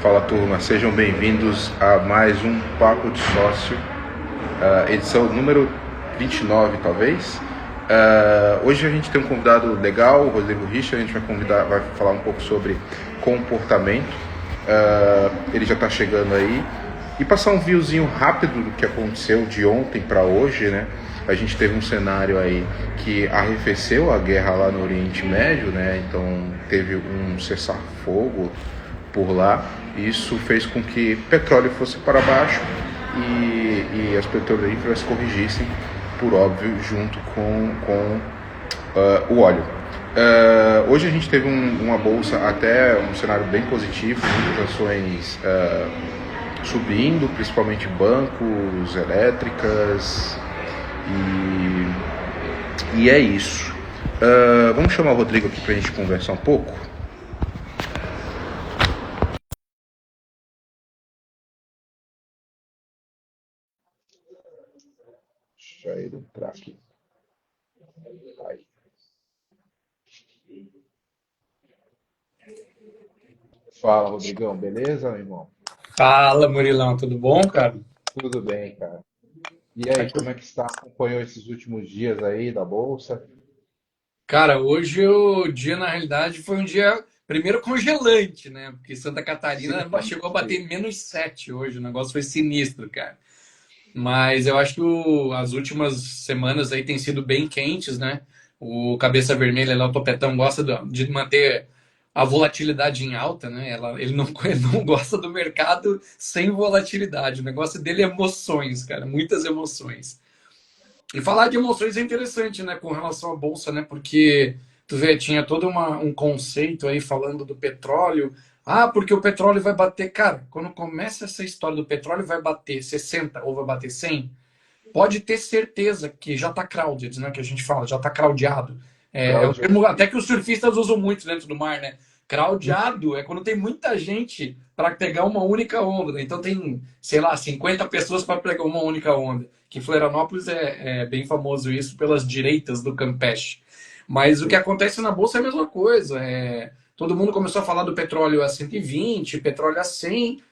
Fala turma, sejam bem-vindos a mais um Papo de Sócio, edição número 29 talvez. Hoje a gente tem um convidado legal, o Rodrigo Richa. A gente vai falar um pouco sobre comportamento. Ele já está chegando aí. E passar um viewzinho rápido do que aconteceu de ontem para hoje, né? A gente teve um cenário aí que arrefeceu a guerra lá no Oriente Médio, né? Então teve um cessar-fogo por lá. Isso fez com que petróleo fosse para baixo e as petrolíferas corrigissem, por óbvio, junto com o óleo. Hoje a gente teve uma bolsa, até um cenário bem positivo, muitas ações subindo, principalmente bancos, elétricas, e é isso. Vamos chamar o Rodrigo aqui para a gente conversar um pouco. Deixa ele entrar aqui. Aí. Fala, Rodrigão, beleza, meu irmão? Fala, Murilão, tudo bom, cara? Tudo bem, cara. E aí, como é que está? Acompanhou esses últimos dias aí da bolsa? Cara, hoje o dia, na realidade, foi um dia, primeiro, congelante, né? Porque Santa Sim, Catarina chegou a bater -7 hoje, o negócio foi sinistro, cara. Mas eu acho que as últimas semanas aí têm sido bem quentes, né? O Cabeça Vermelha lá, o Topetão, gosta de manter a volatilidade em alta, né? Ele não, ele não gosta do mercado sem volatilidade. O negócio dele é emoções, cara, muitas emoções. E falar de emoções é interessante, né, com relação à bolsa, né? Porque tu vê, tinha todo um conceito aí falando do petróleo. Ah, porque o petróleo vai bater. Cara, quando começa essa história do petróleo vai bater 60 ou vai bater 100, pode ter certeza que já tá crowded, né? Que a gente fala, já tá crowdado. É um Cláudio. termo até que os surfistas usam muito dentro do mar, né? Crowdado é quando tem muita gente para pegar uma única onda, né? Então tem, sei lá, 50 pessoas para pegar uma única onda. Que em Florianópolis é bem famoso isso pelas direitas do Campeche. Mas o que acontece na bolsa é a mesma coisa. Todo mundo começou a falar do petróleo a 120, petróleo a 100.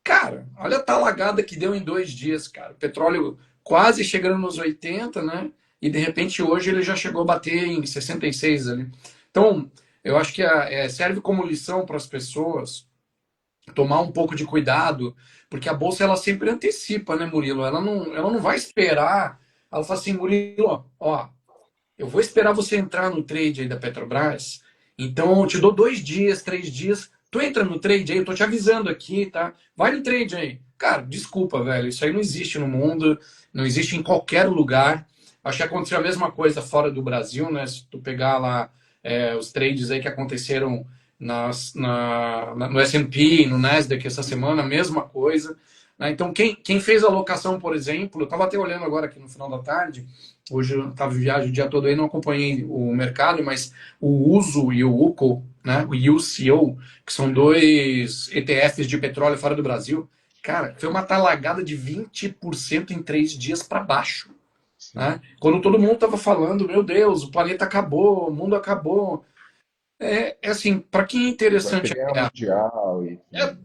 Cara, olha a talagada que deu em 2 dias, cara. O petróleo quase chegando nos 80, né? E de repente hoje ele já chegou a bater em 66 ali. Então, eu acho que serve como lição para as pessoas tomar um pouco de cuidado, porque a bolsa ela sempre antecipa, né, Murilo? Ela não vai esperar. Ela fala assim, Murilo, ó, eu vou esperar você entrar no trade aí da Petrobras. Então, eu te dou 2 dias, 3 dias. Tu entra no trade aí, eu tô te avisando aqui, tá? Vai no trade aí. Cara, desculpa, velho. Isso aí não existe no mundo, não existe em qualquer lugar. Acho que aconteceu a mesma coisa fora do Brasil, né? Se tu pegar lá os trades aí que aconteceram no S&P, no Nasdaq essa semana, a mesma coisa. Né? Então, quem fez a alocação, por exemplo, eu estava até olhando agora aqui no final da tarde, hoje eu estava em viagem o dia todo aí, não acompanhei o mercado, mas o USO e o UCO, né, o UCO, que são dois ETFs de petróleo fora do Brasil, cara, foi uma talagada de 20% em 3 dias para baixo. Sim. Né? Quando todo mundo estava falando, meu Deus, o planeta acabou, o mundo acabou. É assim, para quem é Vai ter interessante guerra é, mundial é, enfim.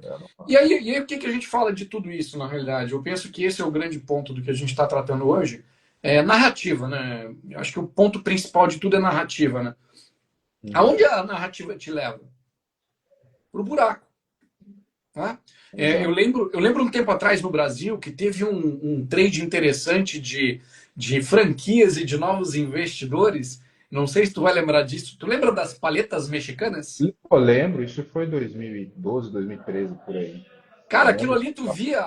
e aí o que, que a gente fala de tudo isso, na realidade? Eu penso que esse é o grande ponto do que a gente está tratando hoje. É narrativa, né? Eu acho que o ponto principal de tudo é narrativa, né? Uhum. Aonde a narrativa te leva? Pro buraco. Né? Eu Exato. lembro, eu lembro um tempo atrás no Brasil que teve um trade interessante de franquias e de novos investidores. Não sei se tu vai lembrar disso. Tu lembra das paletas mexicanas? Eu lembro, isso foi 2012, 2013, por aí. Eu Cara, aquilo lembro. ali tu via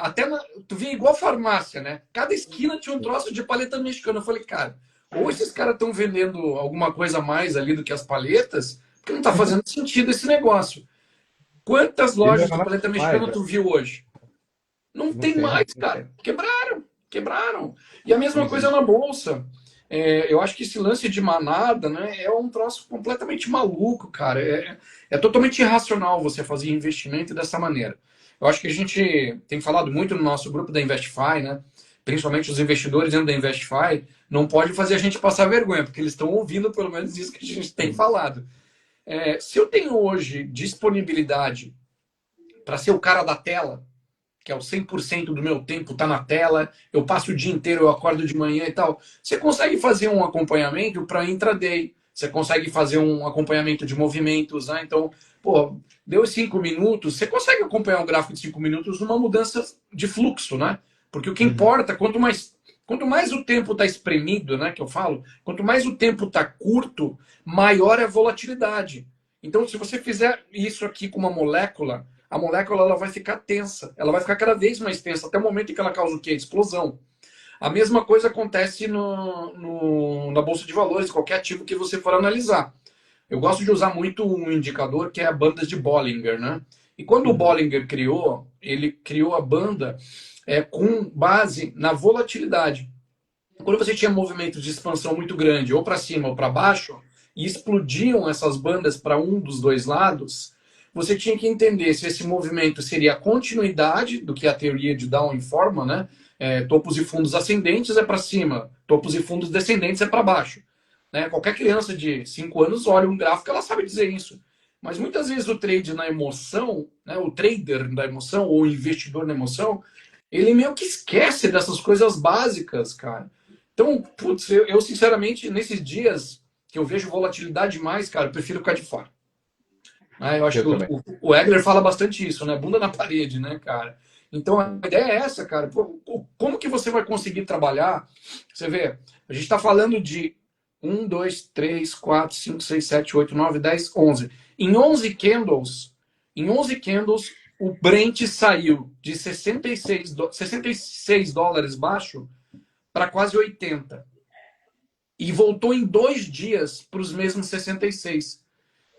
tu via igual farmácia, né? Cada esquina tinha um Sim. troço de paleta mexicana. Eu falei, cara, ou esses caras estão vendendo alguma coisa a mais ali do que as paletas, porque não tá fazendo sentido esse negócio. Quantas E não lojas era de nada paleta mais, mexicana né? tu viu hoje? Não Não tem mais, tem, não tem. cara. Quebraram, quebraram. E a Não mesma coisa na existe. bolsa. Eu acho que esse lance de manada, né, é um troço completamente maluco, cara. É totalmente irracional você fazer investimento dessa maneira. Eu acho que a gente tem falado muito no nosso grupo da Investify, né? Principalmente os investidores dentro da Investify, não pode fazer a gente passar vergonha, porque eles estão ouvindo pelo menos isso que a gente tem Sim. falado. Se eu tenho hoje disponibilidade para ser o cara da tela, que é o 100% do meu tempo tá na tela, eu passo o dia inteiro, eu acordo de manhã e tal. Você consegue fazer um acompanhamento para intraday, você consegue fazer um acompanhamento de movimentos, né? Então, pô, deu 5 minutos, você consegue acompanhar um gráfico de 5 minutos numa mudança de fluxo, né? Porque o que Uhum. importa, quanto mais o tempo está espremido, né, que eu falo, quanto mais o tempo está curto, maior é a volatilidade. Então, se você fizer isso aqui com uma molécula, a molécula ela vai ficar tensa, ela vai ficar cada vez mais tensa, até o momento em que ela causa o quê? Explosão. A mesma coisa acontece na Bolsa de Valores, qualquer ativo que você for analisar. Eu gosto de usar muito um indicador que é a banda de Bollinger, né? E quando o Uhum. Bollinger criou, ele criou a banda com base na volatilidade. Quando você tinha movimentos de expansão muito grande, ou para cima ou para baixo, e explodiam essas bandas para um dos dois lados, você tinha que entender se esse movimento seria a continuidade do que a teoria de Down informa, né? Topos e fundos ascendentes é para cima, topos e fundos descendentes é para baixo. Né? Qualquer criança de 5 anos olha um gráfico, ela sabe dizer isso. Mas muitas vezes o trade na emoção, né, o trader da emoção, ou o investidor na emoção, ele meio que esquece dessas coisas básicas, cara. Então, putz, eu sinceramente, nesses dias que eu vejo volatilidade demais, cara, eu prefiro ficar de fora. Né? Eu acho que Eu o, também. o, o Egler fala bastante isso, né? Bunda na parede, né, cara? Então a Sim. ideia é essa, cara. Pô, como que você vai conseguir trabalhar? Você vê, a gente está falando de 1, 2, 3, 4, 5, 6, 7, 8, 9, 10, 11. Em 11 candles, o Brent saiu de 66 dólares baixo para quase 80. E voltou em 2 dias para os mesmos 66.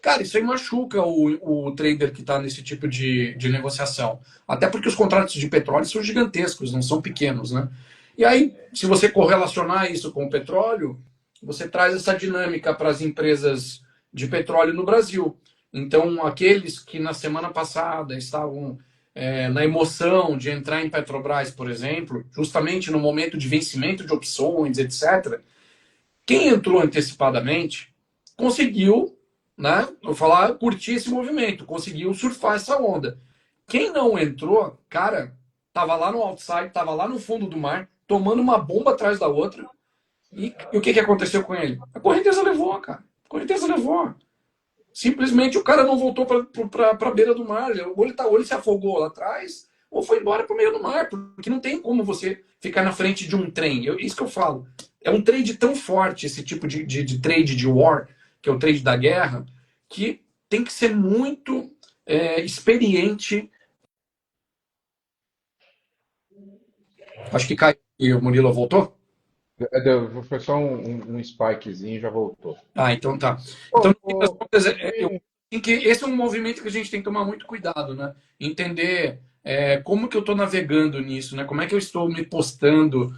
Cara, isso aí machuca o trader que está nesse tipo de negociação. Até porque os contratos de petróleo são gigantescos, não são pequenos, né? E aí, se você correlacionar isso com o petróleo, você traz essa dinâmica para as empresas de petróleo no Brasil. Então, aqueles que na semana passada estavam na emoção de entrar em Petrobras, por exemplo, justamente no momento de vencimento de opções, etc., quem entrou antecipadamente conseguiu, né? Eu vou falar, curtir esse movimento, conseguiu surfar essa onda. Quem não entrou, cara, tava lá no outside, tava lá no fundo do mar, tomando uma bomba atrás da outra. E o que aconteceu com ele? A correnteza levou, cara. A correnteza levou. Simplesmente o cara não voltou para a beira do mar. Ou ele se afogou lá atrás, ou foi embora para o meio do mar. Porque não tem como você ficar na frente de um trem. Isso que eu falo. É um trade tão forte, esse tipo de trade de war, que é o trade da guerra, que tem que ser muito experiente. Acho que caiu. E o Murilo voltou? Foi só um spikezinho e já voltou. Ah, então tá. Então, Ô, no fim das ô, contas, esse é um movimento que a gente tem que tomar muito cuidado, né? Entender como que eu estou navegando nisso, né? Como é que eu estou me postando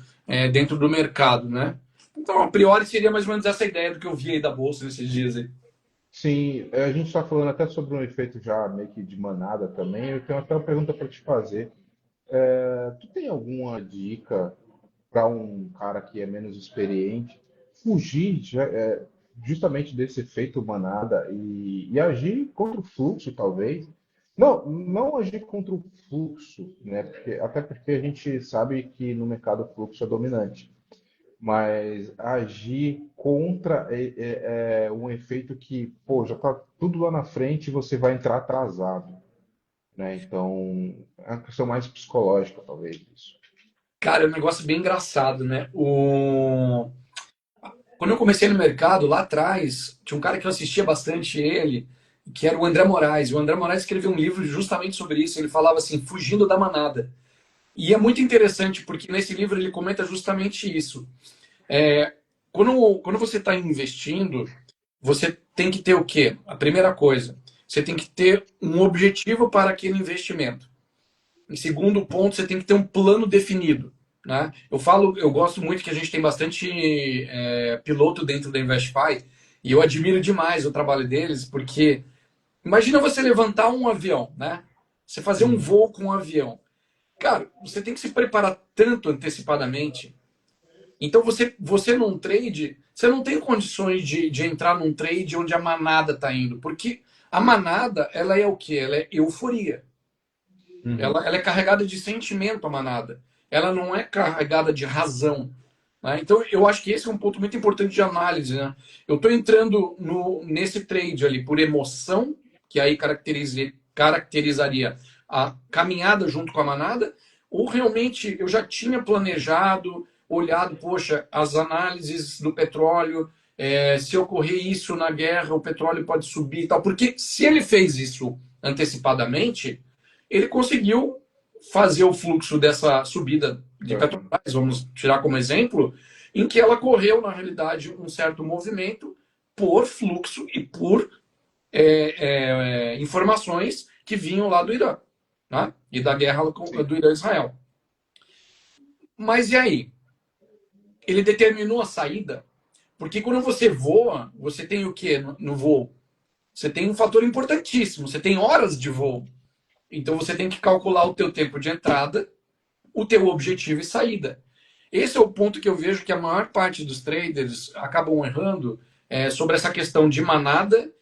dentro do mercado, né? Então, a priori, seria mais ou menos essa ideia do que eu vi aí da Bolsa nesses dias aí. sim, a gente está falando até sobre um efeito já meio que de manada também. Eu tenho até uma pergunta para te fazer. Tu tem alguma dica para um cara que é menos experiente fugir justamente desse efeito manada e agir contra o fluxo, talvez? Não, não agir contra o fluxo, né? Até porque a gente sabe que no mercado o fluxo é dominante. Mas agir contra um efeito que, pô, já está tudo lá na frente e você vai entrar atrasado, né? Então, é uma questão mais psicológica, talvez, isso. Cara, é um negócio bem engraçado, né? Quando eu comecei no mercado, lá atrás, tinha um cara que eu assistia bastante ele, que era o André Moraes. O André Moraes escreveu um livro justamente sobre isso. Ele falava assim, fugindo da manada. E é muito interessante, porque nesse livro ele comenta justamente isso. É, quando você está investindo, você tem que ter o quê? A primeira coisa, você tem que ter um objetivo para aquele investimento. Em segundo ponto, você tem que ter um plano definido. Né? Eu gosto muito que a gente tem bastante piloto dentro da InvestFi e eu admiro demais o trabalho deles, porque imagina você levantar um avião, né? Você fazer um Uhum. voo com um avião. Cara, você tem que se preparar tanto antecipadamente. Então você num trade, você não tem condições de entrar num trade onde a manada está indo, porque a manada, ela é o quê? Ela é euforia. Uhum. Ela é carregada de sentimento, a manada. Ela não é carregada de razão. Né? Então, eu acho que esse é um ponto muito importante de análise. Né? Eu estou entrando nesse trade ali por emoção, que aí caracterizaria a caminhada junto com a manada, ou realmente eu já tinha planejado, olhado, poxa, as análises do petróleo, se ocorrer isso na guerra, o petróleo pode subir e tal. Porque se ele fez isso antecipadamente, ele conseguiu fazer o fluxo dessa subida de Uhum. Petrobras, vamos tirar como exemplo, em que ela correu, na realidade, um certo movimento por fluxo e por informações que vinham lá do Irã, né? E da guerra Sim. do Irã e Israel. Mas e aí? Ele determinou a saída, porque quando você voa, você tem o que no voo? Você tem um fator importantíssimo, você tem horas de voo. Então você tem que calcular o teu tempo de entrada, o teu objetivo e saída. Esse é o ponto que eu vejo que a maior parte dos traders acabam errando sobre essa questão de manada,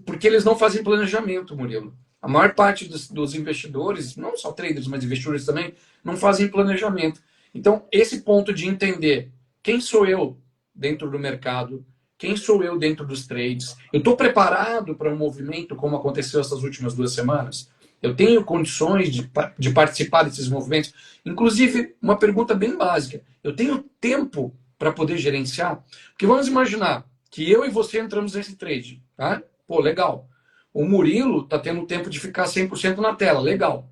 porque eles não fazem planejamento, Murilo. A maior parte dos investidores, não só traders, mas investidores também, não fazem planejamento. Então, esse ponto de entender quem sou eu dentro do mercado, quem sou eu dentro dos trades, eu estou preparado para um movimento como aconteceu essas últimas 2 semanas? Eu tenho condições de participar desses movimentos? Inclusive, uma pergunta bem básica. Eu tenho tempo para poder gerenciar? Porque vamos imaginar que eu e você entramos nesse trade, tá? Pô, legal. O Murilo tá tendo tempo de ficar 100% na tela, legal.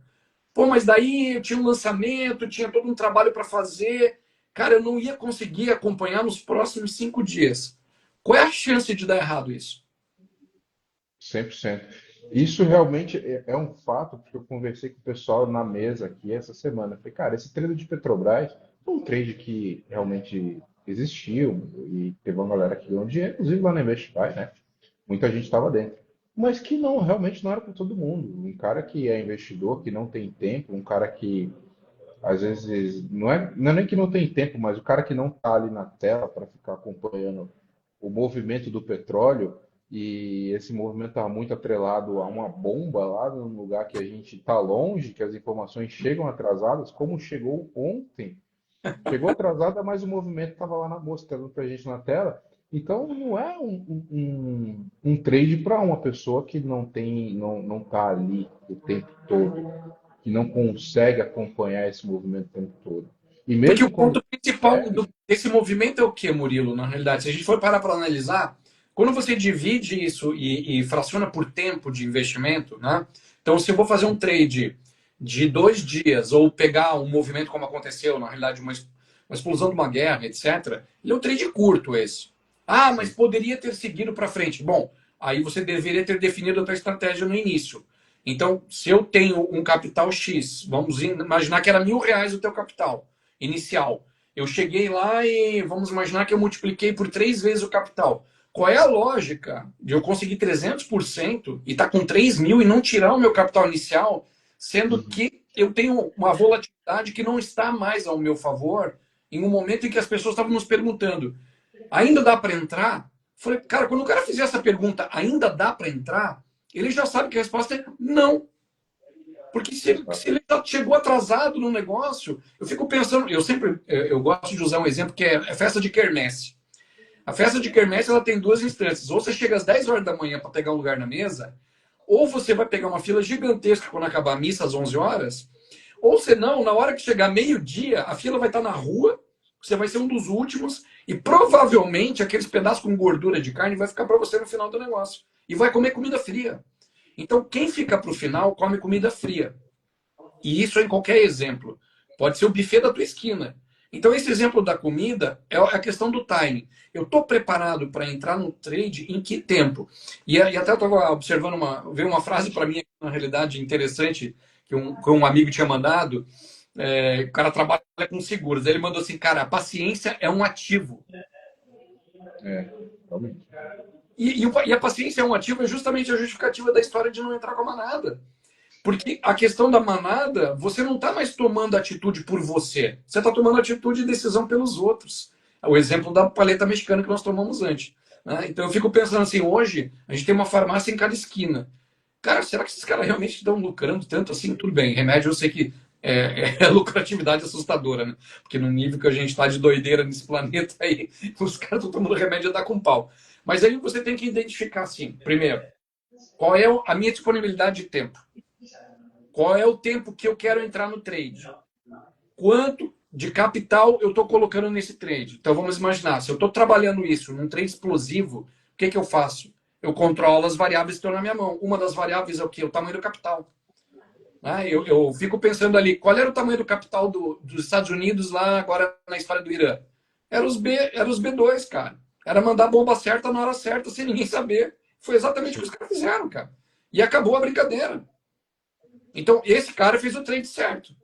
Pô, mas daí eu tinha um lançamento, tinha todo um trabalho para fazer. Cara, eu não ia conseguir acompanhar nos próximos 5 dias. Qual é a chance de dar errado isso? 100%. Isso realmente é um fato, porque eu conversei com o pessoal na mesa aqui essa semana. Falei, cara, esse trade de Petrobras foi um trade que realmente existiu e teve uma galera que ganhou dinheiro, inclusive lá na Investify, né? Muita gente estava dentro. Mas que não, realmente não era para todo mundo. Um cara que é investidor, que não tem tempo, um cara que às vezes não é nem que não tem tempo, mas o cara que não está ali na tela para ficar acompanhando o movimento do petróleo, e esse movimento está muito atrelado a uma bomba lá num lugar que a gente está longe, que as informações chegam atrasadas, como chegou ontem. Chegou atrasada, mas o movimento estava lá mostrando para a gente na tela. Então não é um trade para uma pessoa que não está ali o tempo todo, que não consegue acompanhar esse movimento o tempo todo. E Porque mesmo o quando ponto principal consegue, desse movimento é o que, Murilo, na realidade? Se a gente for parar para analisar, quando você divide isso e fraciona por tempo de investimento, né? Então, se eu vou fazer um trade de 2 dias ou pegar um movimento como aconteceu, na realidade, uma explosão de uma guerra, etc., ele é um trade curto esse. Ah, mas sim. poderia ter seguido para frente. Bom, aí você deveria ter definido a tua estratégia no início. Então, se eu tenho um capital X, vamos imaginar que era R$ 1.000 o teu capital inicial. Eu cheguei lá e vamos imaginar que eu multipliquei por 3 vezes o capital. Qual é a lógica de eu conseguir 300% e estar com 3 mil e não tirar o meu capital inicial, sendo Uhum. que eu tenho uma volatilidade que não está mais ao meu favor em um momento em que as pessoas estavam nos perguntando, ainda dá para entrar? Falei, cara, quando o cara fizer essa pergunta, ainda dá para entrar? Ele já sabe que a resposta é não. Porque se Exato. ele chegou atrasado no negócio, eu fico pensando, eu gosto de usar um exemplo que é a festa de quermesse. A festa de quermesse ela tem duas instâncias. Ou você chega às 10 horas da manhã para pegar um lugar na mesa, ou você vai pegar uma fila gigantesca quando acabar a missa às 11 horas, ou senão, na hora que chegar meio-dia, a fila vai estar na rua, você vai ser um dos últimos, e provavelmente aqueles pedaços com gordura de carne vai ficar para você no final do negócio. E vai comer comida fria. Então, quem fica para o final come comida fria. E isso é em qualquer exemplo. Pode ser o buffet da tua esquina. Então, esse exemplo da comida é a questão do timing. Eu estou preparado para entrar no trade em que tempo? E até eu estava observando, veio uma frase para mim, na realidade, interessante, que um amigo tinha mandado. O cara trabalha com seguros. Ele mandou assim, cara, a paciência é um ativo. É, realmente. E a paciência é um ativo é justamente a justificativa da história de não entrar com a manada. Porque a questão da manada, você não está mais tomando atitude por você. Você está tomando atitude e decisão pelos outros. É o exemplo da paleta mexicana que nós tomamos antes. Né? Então eu fico pensando assim, hoje a gente tem uma farmácia em cada esquina. Cara, será que esses caras realmente estão lucrando tanto assim? Tudo bem, remédio eu sei que é lucratividade assustadora, né? Porque no nível que a gente está de doideira nesse planeta aí, os caras estão tomando remédio a dar com pau. Mas aí você tem que identificar, assim, primeiro, qual é a minha disponibilidade de tempo? Qual é o tempo que eu quero entrar no trade? Quanto de capital eu estou colocando nesse trade? Então vamos imaginar, se eu estou trabalhando isso num trade explosivo, o que eu faço? Eu controlo as variáveis que estão na minha mão. Uma das variáveis é o quê? O tamanho do capital. Né? Eu fico pensando ali, qual era o tamanho do capital dos Estados Unidos lá agora na história do Irã? Era os B2, cara. Era mandar a bomba certa na hora certa, sem ninguém saber. Foi exatamente o que os caras fizeram, cara. E acabou a brincadeira. Então, esse cara fez o trade certo.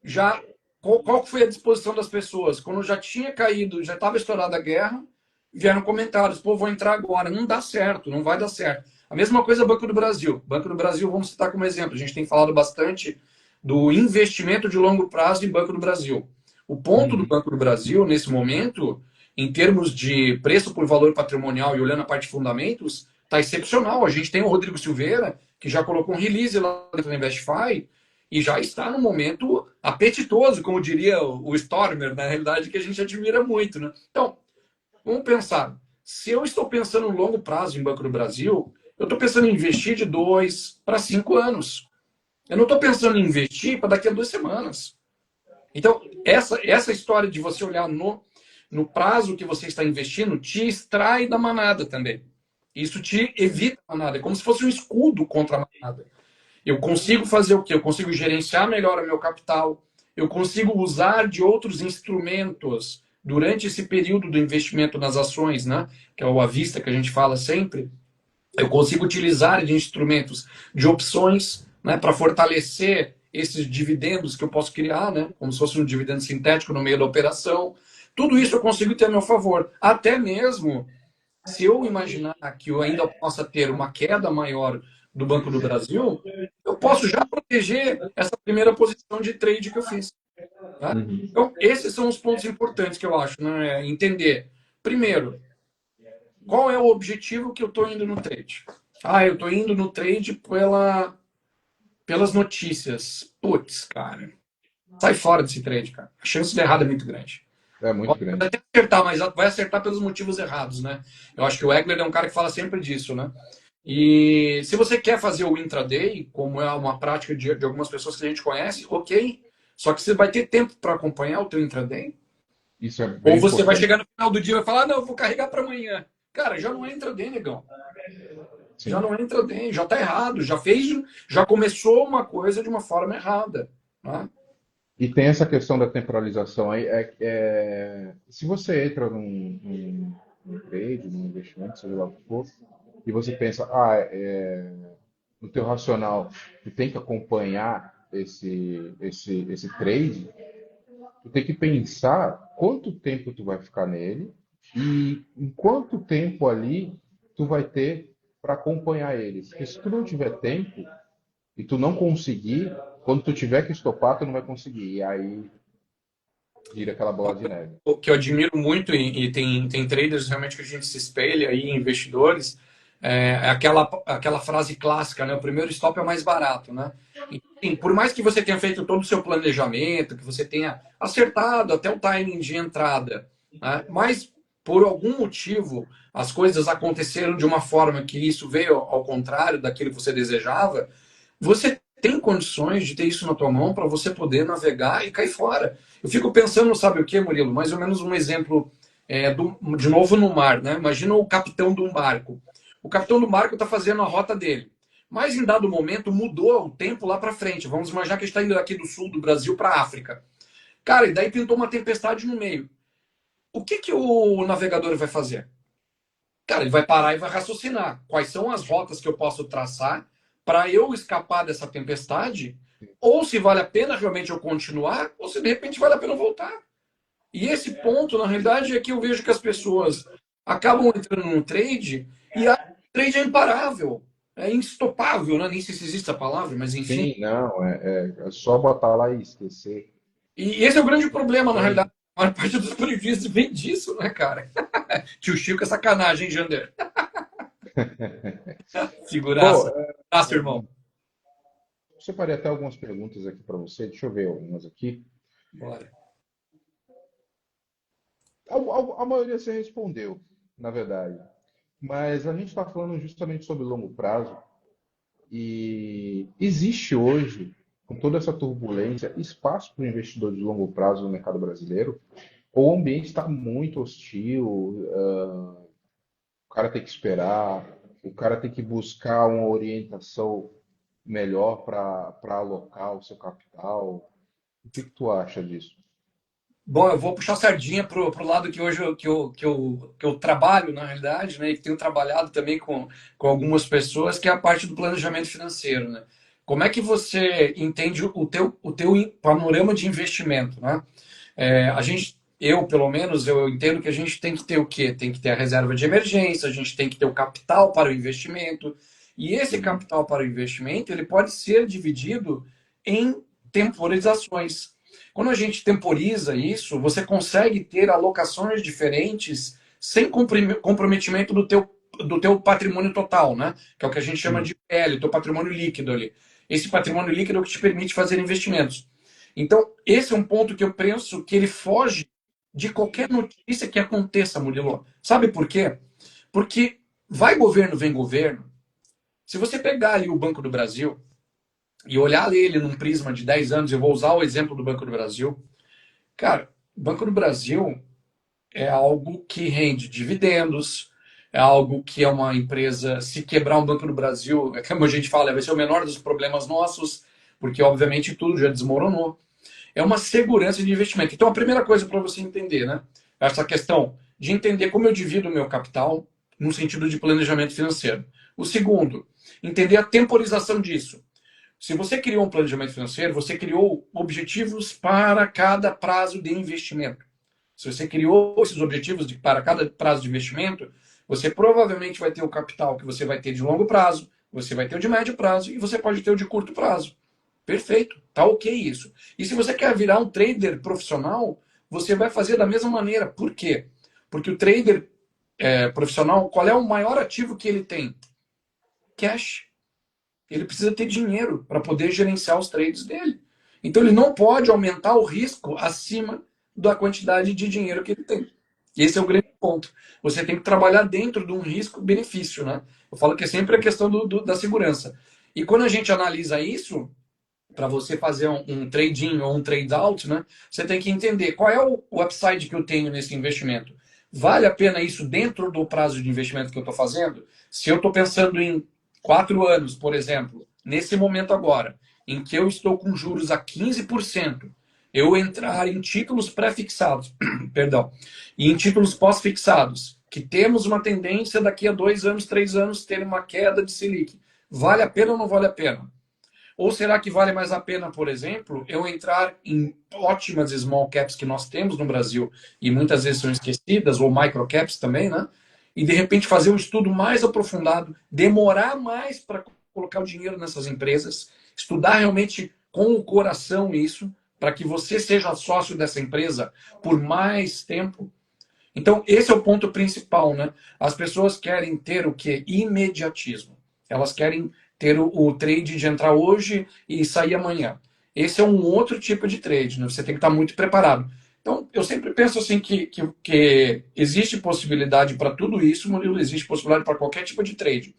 Já qual foi a disposição das pessoas? Quando já tinha caído, já estava estourada a guerra, vieram comentários: pô, vou entrar agora. Não dá certo, não vai dar certo. A mesma coisa Banco do Brasil. Banco do Brasil, vamos citar como exemplo. A gente tem falado bastante do investimento de longo prazo em Banco do Brasil. O ponto do Uhum. Banco do Brasil, nesse momento, em termos de preço por valor patrimonial e olhando a parte de fundamentos, está excepcional. A gente tem o Rodrigo Silveira, que já colocou um release lá dentro da InvestFi, e já está no momento apetitoso, como diria o Stormer, na realidade, que a gente admira muito. Né? Então, vamos pensar. Se eu estou pensando no longo prazo em Banco do Brasil, eu estou pensando em investir de 2 para 5 anos. Eu não estou pensando em investir para daqui a 2 semanas. Então, essa história de você olhar no prazo que você está investindo te extrai da manada também. Isso te evita a manada. É como se fosse um escudo contra a manada. Eu consigo fazer o quê? Eu consigo gerenciar melhor o meu capital, eu consigo usar de outros instrumentos durante esse período do investimento nas ações, né? Que é o à vista que a gente fala sempre. Eu consigo utilizar de instrumentos de opções, né, para fortalecer esses dividendos que eu posso criar, né? Como se fosse um dividendo sintético no meio da operação. Tudo isso eu consigo ter a meu favor. Até mesmo se eu imaginar que eu ainda possa ter uma queda maior do Banco do Brasil, eu posso já proteger essa primeira posição de trade que eu fiz. Tá? Uhum. Então, esses são os pontos importantes que eu acho, né? Entender. Primeiro, qual é o objetivo que eu estou indo no trade? Ah, eu estou indo no trade pelas notícias. Putz, cara, sai fora desse trade, cara. A chance de errado é muito grande. É muito Pode grande. até acertar, mas vai acertar pelos motivos errados, né? Eu acho que o Egler é um cara que fala sempre disso, né? E se você quer fazer o intraday, como é uma prática de algumas pessoas que a gente conhece, ok. Só que você vai ter tempo para acompanhar o teu intraday? Isso é Ou bem você vai importante. chegar no final do dia e vai falar, ah, não, eu vou carregar para amanhã. Cara, já não é intraday, negão. Já Sim. não é intraday, já tá errado. Já começou uma coisa de uma forma errada. Né? E tem essa questão da temporalização aí. Se você entra num trade, num investimento, seja lá o que for, e você pensa, no teu racional, tu tem que acompanhar esse trade, tu tem que pensar quanto tempo tu vai ficar nele e em quanto tempo ali tu vai ter para acompanhar ele. Porque se tu não tiver tempo e tu não conseguir, quando tu tiver que estopar, tu não vai conseguir. E aí vira aquela bola de neve. O que eu admiro muito, e tem traders realmente que a gente se espelha aí, investidores, é aquela frase clássica, né? O primeiro stop é o mais barato, né? Enfim, por mais que você tenha feito todo o seu planejamento, que você tenha acertado até o timing de entrada, né? Mas por algum motivo as coisas aconteceram de uma forma que isso veio ao contrário daquilo que você desejava, você tem condições de ter isso na tua mão para você poder navegar e cair fora. Eu fico pensando, sabe o que, Murilo? Mais ou menos um exemplo de novo no mar, né? Imagina o capitão de um barco. O capitão do barco está fazendo a rota dele. Mas em dado momento mudou o tempo lá para frente. Vamos imaginar que a gente está indo aqui do sul do Brasil para a África. Cara, e daí pintou uma tempestade no meio. O que, que o navegador vai fazer? Cara, ele vai parar e vai raciocinar. Quais são as rotas que eu posso traçar para eu escapar dessa tempestade? Ou se vale a pena realmente eu continuar, ou se de repente vale a pena voltar. E esse ponto, na realidade, é que eu vejo que as pessoas acabam entrando num trade e o trade é imparável, é instopável, né? Nem sei se existe a palavra, mas enfim. Sim, não, é só botar lá e esquecer. E esse é o grande problema, na realidade. Tem, A maior parte dos prejuízos vem disso, né, cara? Tio Chico é sacanagem, hein, Jander? Pô, Figuraça. Abraço, irmão. eu separei até algumas perguntas aqui para você. Deixa eu ver algumas aqui. Bora. A maioria você respondeu, na verdade. Mas a gente está falando justamente sobre longo prazo e existe hoje, com toda essa turbulência, espaço para o investidor de longo prazo no mercado brasileiro? Ou o ambiente está muito hostil, o cara tem que esperar, o cara tem que buscar uma orientação melhor para alocar o seu capital? O que que tu acha disso? Bom, eu vou puxar a sardinha pro lado que hoje que eu trabalho, na realidade, né? E que tenho trabalhado também com algumas pessoas, que é a parte do planejamento financeiro, né? Como é que você entende o teu panorama de investimento, né? Eu, pelo menos, eu entendo que a gente tem que ter o quê? Tem que ter a reserva de emergência, a gente tem que ter o capital para o investimento. E esse Uhum. capital para o investimento, ele pode ser dividido em temporizações. Quando a gente temporiza isso, você consegue ter alocações diferentes sem comprometimento do teu patrimônio total, né? Que é o que a gente chama Sim. de PL, teu patrimônio líquido ali. Esse patrimônio líquido é o que te permite fazer investimentos. Então, esse é um ponto que eu penso que ele foge de qualquer notícia que aconteça, Murilo. Sabe por quê? Porque vai governo, vem governo. Se você pegar ali o Banco do Brasil e olhar ele num prisma de 10 anos, eu vou usar o exemplo do Banco do Brasil. Cara, o Banco do Brasil é algo que rende dividendos, é algo que é uma empresa, se quebrar um Banco do Brasil, como a gente fala, vai ser o menor dos problemas nossos, porque obviamente tudo já desmoronou. É uma segurança de investimento. Então, a primeira coisa para você entender, né? Essa questão de entender como eu divido o meu capital no sentido de planejamento financeiro. O segundo, entender a temporização disso. Se você criou um planejamento financeiro, você criou objetivos para cada prazo de investimento. Se você criou esses objetivos para cada prazo de investimento, você provavelmente vai ter o capital que você vai ter de longo prazo, você vai ter o de médio prazo e você pode ter o de curto prazo. Perfeito, tá ok isso. E se você quer virar um trader profissional, você vai fazer da mesma maneira. Por quê? Porque o trader profissional, qual é o maior ativo que ele tem? Cash. Ele precisa ter dinheiro para poder gerenciar os trades dele. Então ele não pode aumentar o risco acima da quantidade de dinheiro que ele tem. Esse é o grande ponto. Você tem que trabalhar dentro de um risco-benefício, né? Eu falo que é sempre a questão da segurança. E quando a gente analisa isso, para você fazer um trade-in ou um trade-out, né? Você tem que entender qual é o upside que eu tenho nesse investimento. Vale a pena isso dentro do prazo de investimento que eu estou fazendo? Se eu estou pensando em 4 anos, por exemplo, nesse momento agora, em que eu estou com juros a 15%, eu entrar em títulos pré-fixados, perdão, e em títulos pós-fixados, que temos uma tendência daqui a 2 anos, 3 anos, ter uma queda de Selic. Vale a pena ou não vale a pena? Ou será que vale mais a pena, por exemplo, eu entrar em ótimas small caps que nós temos no Brasil e muitas vezes são esquecidas, ou micro caps também, né? E de repente fazer um estudo mais aprofundado, demorar mais para colocar o dinheiro nessas empresas, estudar realmente com o coração isso, para que você seja sócio dessa empresa por mais tempo. Então, esse é o ponto principal, né? As pessoas querem ter o que? Imediatismo. Elas querem ter o trade de entrar hoje e sair amanhã. Esse é um outro tipo de trade, né? Você tem que estar muito preparado. Então, eu sempre penso assim que existe possibilidade para tudo isso, Murilo, existe possibilidade para qualquer tipo de trade.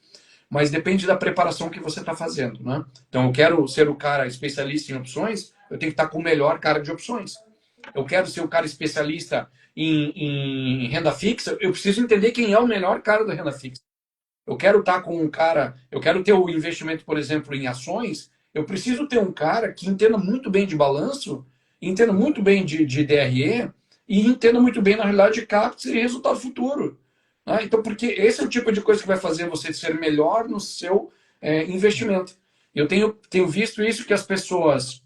Mas depende da preparação que você está fazendo, né? Então, eu quero ser o cara especialista em opções, eu tenho que estar com o melhor cara de opções. Eu quero ser o cara especialista em renda fixa, eu preciso entender quem é o melhor cara da renda fixa. Eu quero estar com um cara, eu quero ter o investimento, por exemplo, em ações, eu preciso ter um cara que entenda muito bem de balanço, entenda muito bem de DRE e entenda muito bem, na realidade, de CAPEX e resultado futuro. Né? Então, porque esse é o tipo de coisa que vai fazer você ser melhor no seu investimento. Eu tenho visto isso que as pessoas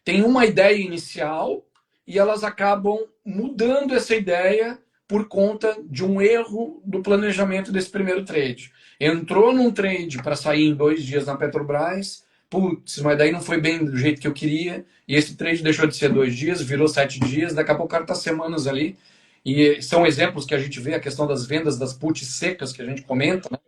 têm uma ideia inicial e elas acabam mudando essa ideia por conta de um erro do planejamento desse primeiro trade. Entrou num trade para sair em 2 dias na Petrobras, putz, mas daí não foi bem do jeito que eu queria, e esse trade deixou de ser 2 dias, virou 7 dias, daqui a pouco o cara está semanas ali, E são exemplos que a gente vê, a questão das vendas das puts secas, que a gente comenta, né?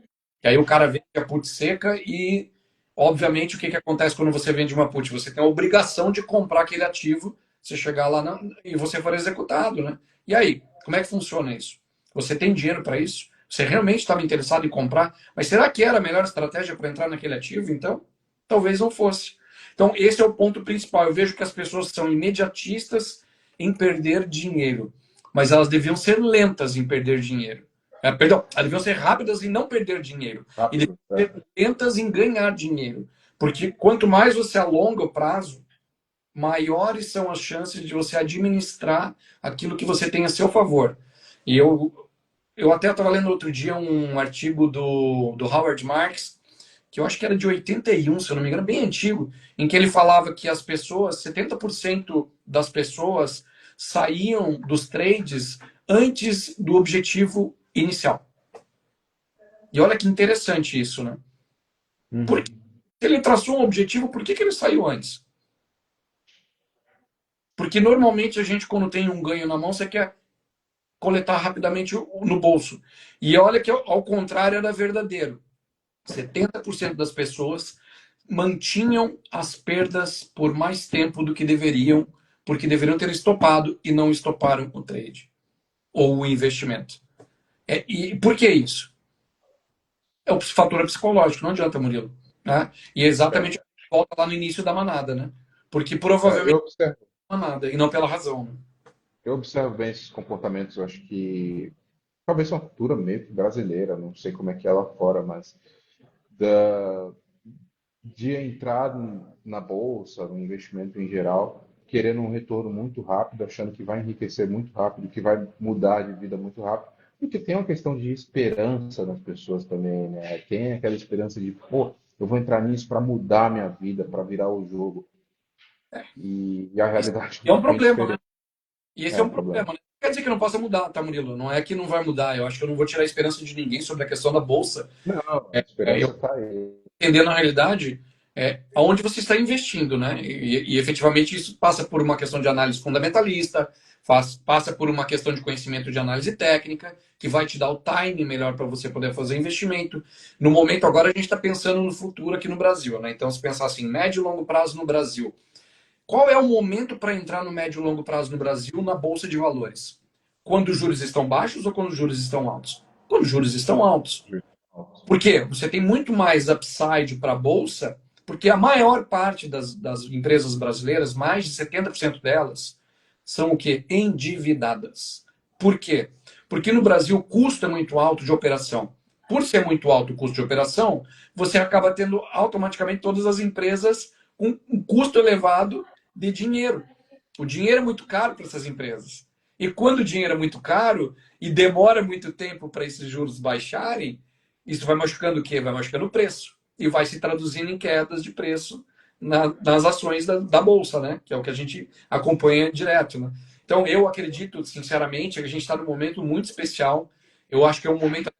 E aí o cara vende a put seca e, obviamente, o que acontece quando você vende uma put? Você tem a obrigação de comprar aquele ativo, você chegar lá e você for executado, né? E aí, como é que funciona isso? Você tem dinheiro para isso? Você realmente estava interessado em comprar? Mas será que era a melhor estratégia para entrar naquele ativo? Então, talvez não fosse. Então, esse é o ponto principal. Eu vejo que as pessoas são imediatistas em perder dinheiro, mas elas deviam ser lentas em perder dinheiro. Perdão, elas deviam ser rápidas em não perder dinheiro e deviam Rápido, ser lentas em ganhar dinheiro. Porque quanto mais você alonga o prazo, maiores são as chances de você administrar aquilo que você tem a seu favor. E eu até estava lendo outro dia um artigo do Howard Marks, que eu acho que era de 81, se eu não me engano, bem antigo, em que ele falava que as pessoas, 70% das pessoas saíam dos trades antes do objetivo inicial. E olha que interessante isso, né? Porque Uhum. se ele traçou um objetivo, por que ele saiu antes? Porque normalmente a gente, quando tem um ganho na mão, você quer coletar rapidamente no bolso. E olha que, ao contrário, era verdadeiro. 70% das pessoas mantinham as perdas por mais tempo do que deveriam, porque deveriam ter estopado e não estoparam o trade ou o investimento. E por que isso? É o fator psicológico, não adianta, Murilo. Né? E é exatamente volta lá no início da manada, né? Porque provavelmente Eu observo, é manada e não pela razão. Né? eu observo bem esses comportamentos. Eu acho que talvez uma cultura meio que brasileira, não sei como é que é lá fora, mas da, de entrar na bolsa, no investimento em geral, querendo um retorno muito rápido, achando que vai enriquecer muito rápido, que vai mudar de vida muito rápido. Porque tem uma questão de esperança nas pessoas também, né? Tem aquela esperança de, pô, eu vou entrar nisso para mudar a minha vida, para virar o jogo. E a Isso realidade é é um totalmente problema, né? diferente. E esse É é um um problema. problema, né? Não quer dizer que não possa mudar, tá, Murilo? Não é que não vai mudar. Eu acho que eu não vou tirar a esperança de ninguém sobre a questão da bolsa. Não, a Eu esperança está aí. entender, na realidade, aonde você está investindo, né? E efetivamente isso passa por uma questão de análise fundamentalista, passa por uma questão de conhecimento de análise técnica, que vai te dar o time melhor para você poder fazer investimento. No momento agora, a gente está pensando no futuro aqui no Brasil, né? Então, se pensar assim, médio e longo prazo no Brasil, qual é o momento para entrar no médio e longo prazo no Brasil na Bolsa de Valores? Quando os juros estão baixos ou quando os juros estão altos? Quando os juros estão altos. Por quê? Você tem muito mais upside para a Bolsa, porque a maior parte das empresas brasileiras, mais de 70% delas, são o quê? Endividadas. Por quê? Porque no Brasil o custo é muito alto de operação. Por ser muito alto o custo de operação, você acaba tendo automaticamente todas as empresas com um custo elevado de dinheiro. O dinheiro é muito caro para essas empresas. E quando o dinheiro é muito caro e demora muito tempo para esses juros baixarem, isso vai machucando o quê? Vai machucando o preço. E vai se traduzindo em quedas de preço nas ações da Bolsa, né? Que é o que a gente acompanha direto. Né? Então, eu acredito, sinceramente, que a gente está num momento muito especial. Eu acho que é um momento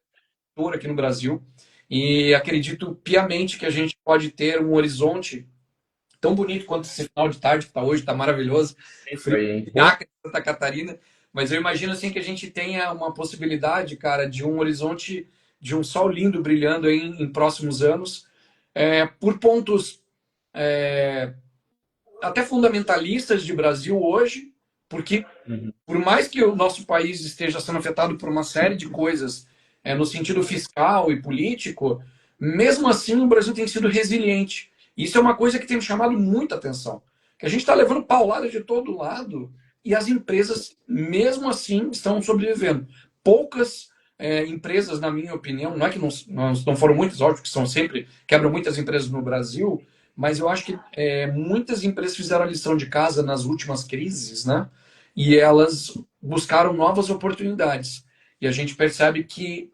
aqui no Brasil. E acredito piamente que a gente pode ter um horizonte tão bonito quanto esse final de tarde que está hoje, está maravilhoso, Isso frio aí, hein? de Acre, Santa Catarina, mas eu imagino assim que a gente tenha uma possibilidade, cara, de um horizonte de um sol lindo brilhando em próximos anos, por pontos até fundamentalistas de Brasil hoje, porque Uhum. por mais que o nosso país esteja sendo afetado por uma série de coisas no sentido fiscal e político, mesmo assim o Brasil tem sido resiliente. Isso é uma coisa que tem me chamado muita atenção. Que a gente está levando paulada de todo lado e as empresas, mesmo assim, estão sobrevivendo. Poucas empresas, na minha opinião, não é que não foram muitas, óbvio que são sempre, quebram muitas empresas no Brasil, mas eu acho que muitas empresas fizeram a lição de casa nas últimas crises, né? E elas buscaram novas oportunidades. E a gente percebe que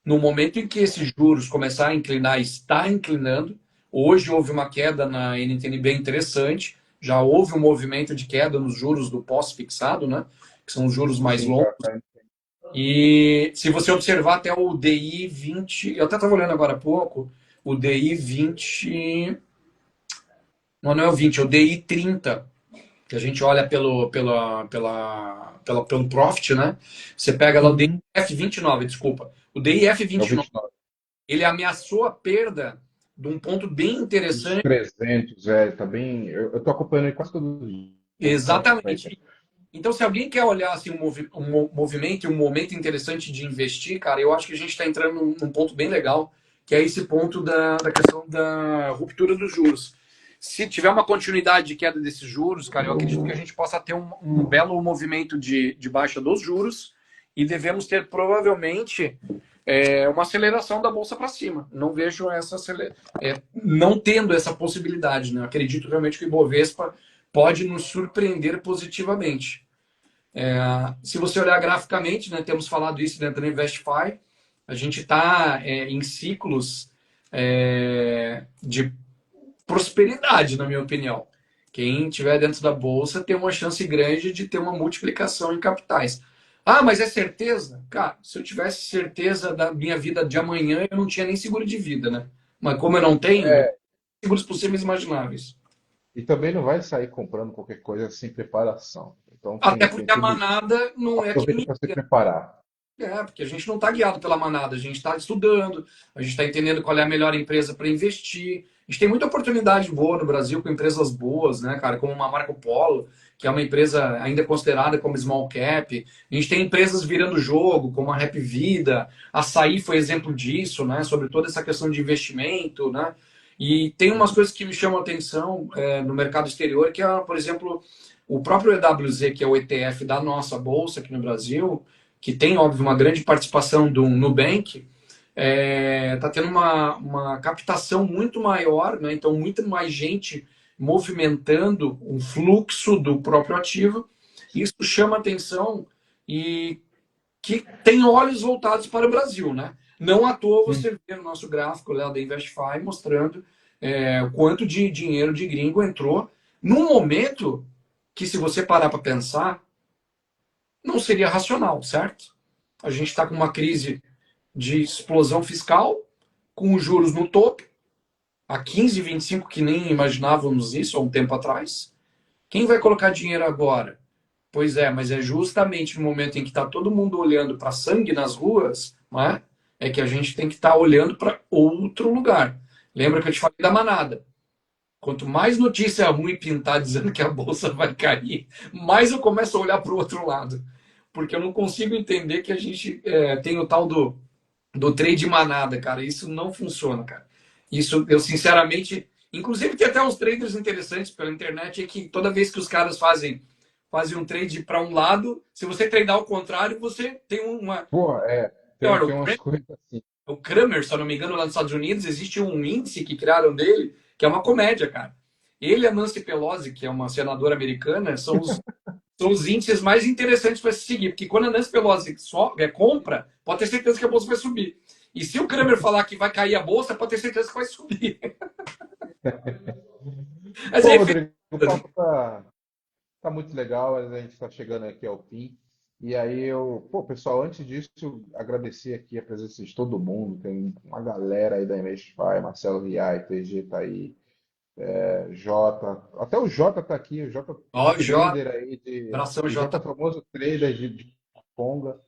no momento em que esses juros começar a inclinar, está inclinando. Hoje houve uma queda na NTN bem interessante, já houve um movimento de queda nos juros do pós-fixado, né? Que são os juros mais Sim, longos. E se você observar até o DI 20, eu até estava olhando agora há pouco, o DI 20, não é o 20, é o DI 30. que a gente olha pelo profit, né? Você pega lá o Uhum. DIF29, desculpa. O DIF É o 29, 29. ele ameaçou a perda de um ponto bem Os interessante. 300, tá bem. Eu tô acompanhando ele quase todos os dias. Exatamente. Então, se alguém quer olhar assim, movimento e um momento interessante de investir, cara, eu acho que a gente está entrando num ponto bem legal, que é esse ponto da questão da ruptura dos juros. Se tiver uma continuidade de queda desses juros, cara, eu acredito que a gente possa ter um belo movimento de baixa dos juros e devemos ter provavelmente uma aceleração da bolsa para cima. Não vejo não tendo essa possibilidade, né? Eu acredito realmente que o Ibovespa pode nos surpreender positivamente. Se você olhar graficamente, né, temos falado isso dentro do Investify, a gente está em ciclos de prosperidade, na minha opinião. Quem tiver dentro da bolsa tem uma chance grande de ter uma multiplicação em capitais. Ah, mas é certeza? Cara, se eu tivesse certeza da minha vida de amanhã, eu não tinha nem seguro de vida, né? Mas como eu não tenho, eu tenho É, seguros possíveis e imagináveis. e também não vai sair comprando qualquer coisa sem preparação. Então Até tem porque a tudo. manada não é que Aproveita para se preparar. porque a gente não está guiado pela manada, a gente está estudando, a gente está entendendo qual é a melhor empresa para investir. A gente tem muita oportunidade boa no Brasil com empresas boas, né, cara, como uma Marco Polo, que é uma empresa ainda considerada como small cap. A gente tem empresas virando jogo, como a Rap Vida, a Açaí foi exemplo disso, né, sobre toda essa questão de investimento, né. E tem umas coisas que me chamam a atenção no mercado exterior, que é, por exemplo, o próprio EWZ, que é o ETF da nossa bolsa aqui no Brasil, que tem, óbvio, uma grande participação do Nubank, está tendo uma captação muito maior, né? Então, muito mais gente movimentando um fluxo do próprio ativo. Isso chama atenção e que tem olhos voltados para o Brasil, né? Não à toa Hum. você vê no nosso gráfico lá da Investify mostrando o quanto de dinheiro de gringo entrou num momento que, se você parar para pensar, não seria racional, certo? A gente está com uma crise de explosão fiscal, com os juros no topo, a 15, 25, que nem imaginávamos isso há um tempo atrás. Quem vai colocar dinheiro agora? Pois é, mas é justamente no momento em que está todo mundo olhando para sangue nas ruas, não é? É que a gente tem que estar olhando para outro lugar. Lembra que eu te falei da manada? Quanto mais notícia ruim pintar dizendo que a bolsa vai cair, mais eu começo a olhar para o outro lado. Porque eu não consigo entender que a gente tem o tal do trade manada, cara. Isso não funciona, cara. Isso eu sinceramente. Inclusive, tem até uns traders interessantes pela internet que toda vez que os caras fazem um trade para um lado, se você treinar ao contrário, você tem uma. Pô, Olha, tem umas coisas assim. o Kramer, se eu não me engano, lá nos Estados Unidos, existe um índice que criaram dele, que é uma comédia, cara. Ele e a Nancy Pelosi, que é uma senadora americana, são os índices mais interessantes para se seguir, porque quando a Nancy Pelosi compra, pode ter certeza que a bolsa vai subir. E se o Kramer falar que vai cair a bolsa, pode ter certeza que vai subir. Mas Pô, é Rodrigo, o efeito. papo tá muito legal, mas a gente está chegando aqui ao fim. E aí pô, pessoal, antes disso, agradecer aqui a presença de todo mundo. Tem uma galera aí da Investify, Marcelo Riai, TG tá aí, Jota, até o Jota tá aqui, o Jota Ó, J, trader aí abração o Jota J. é famoso trader de Conga,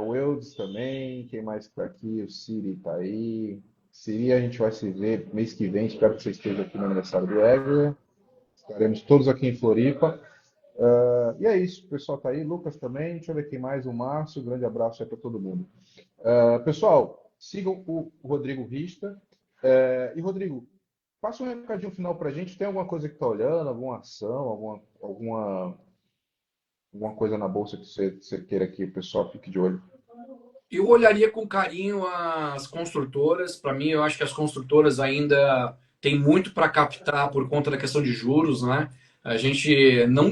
o Eudes também, quem mais que tá aqui? O Siri tá aí. Siri, a gente vai se ver mês que vem, espero que você esteja aqui no aniversário do Egger. Estaremos todos aqui em Floripa. E é isso, o pessoal tá aí, Lucas também, deixa eu ver quem mais, o Márcio, grande abraço aí para todo mundo. Pessoal, sigam o Rodrigo Rista. E Rodrigo, passa um recadinho final para a gente, tem alguma coisa que está olhando, alguma ação, alguma coisa na bolsa que você queira que o pessoal fique de olho? Eu olharia com carinho as construtoras. Para mim, eu acho que as construtoras ainda têm muito para captar por conta da questão de juros, né? A gente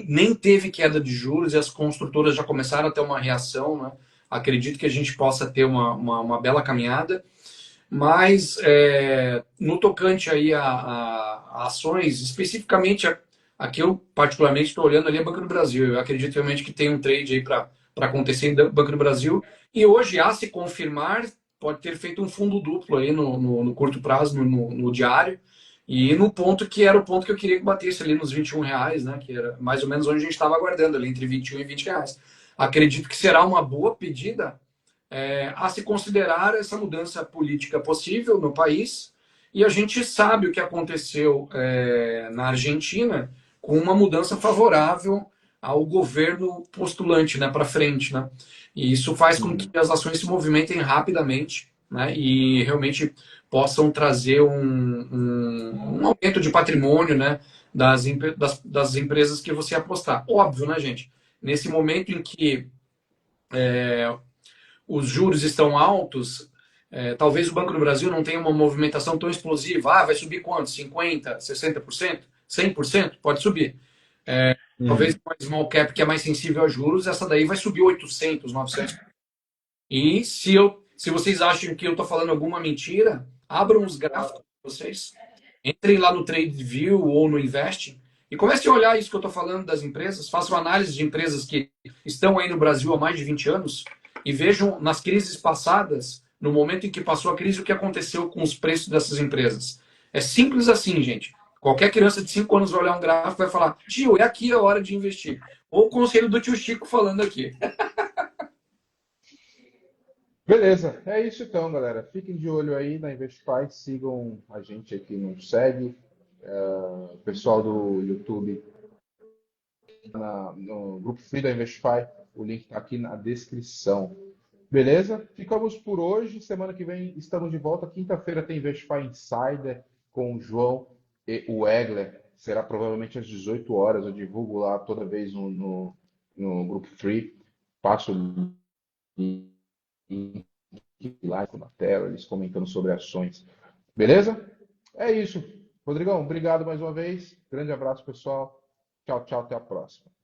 nem teve queda de juros e as construtoras já começaram a ter uma reação, né? Acredito que a gente possa ter uma bela caminhada. Mas no tocante aí a ações, especificamente a que eu particularmente estou olhando ali é Banco do Brasil. Eu acredito realmente que tem um trade aí para acontecer em Banco do Brasil. E hoje, a se confirmar, pode ter feito um fundo duplo aí no curto prazo, no diário. E no ponto que era o ponto que eu queria que batesse ali nos R$ 21, né? Que era mais ou menos onde a gente estava aguardando, ali entre 21 e R$ 20. Acredito que será uma boa pedida a se considerar essa mudança política possível no país. E a gente sabe o que aconteceu na Argentina com uma mudança favorável ao governo postulante, né, para frente, né? E isso faz com que Uhum. as ações se movimentem rapidamente, né, e realmente possam trazer um aumento de patrimônio, né, das empresas que você apostar. Óbvio, né, gente? Nesse momento em que os juros estão altos, talvez o Banco do Brasil não tenha uma movimentação tão explosiva. Ah, vai subir quanto? 50%, 60%, 100%? Pode subir. Talvez Uhum. uma small cap que é mais sensível a juros, essa daí vai subir 800, 900. E se vocês acham que eu estou falando alguma mentira, abram os gráficos de vocês, entrem lá no TradeView ou no Invest e comecem a olhar isso que eu estou falando das empresas, façam análise de empresas que estão aí no Brasil há mais de 20 anos e vejam nas crises passadas, no momento em que passou a crise, o que aconteceu com os preços dessas empresas. É simples assim, gente. Qualquer criança de 5 anos vai olhar um gráfico e vai falar: tio, é aqui a hora de investir. Ou o conselho do tio Chico falando aqui. Beleza, é isso então, galera. Fiquem de olho aí na Investify, sigam a gente aqui no segue, o pessoal do YouTube no grupo Free da Investify, o link está aqui na descrição. Beleza? Ficamos por hoje. Semana que vem estamos de volta. Quinta-feira tem Investify Insider com o João e o Egler. Será provavelmente às 18 horas. Eu divulgo lá toda vez no grupo Free. Passo o link lá na tela, eles comentando sobre ações. Beleza? É isso. Rodrigão, obrigado mais uma vez. Grande abraço, pessoal. Tchau, tchau. Até a próxima.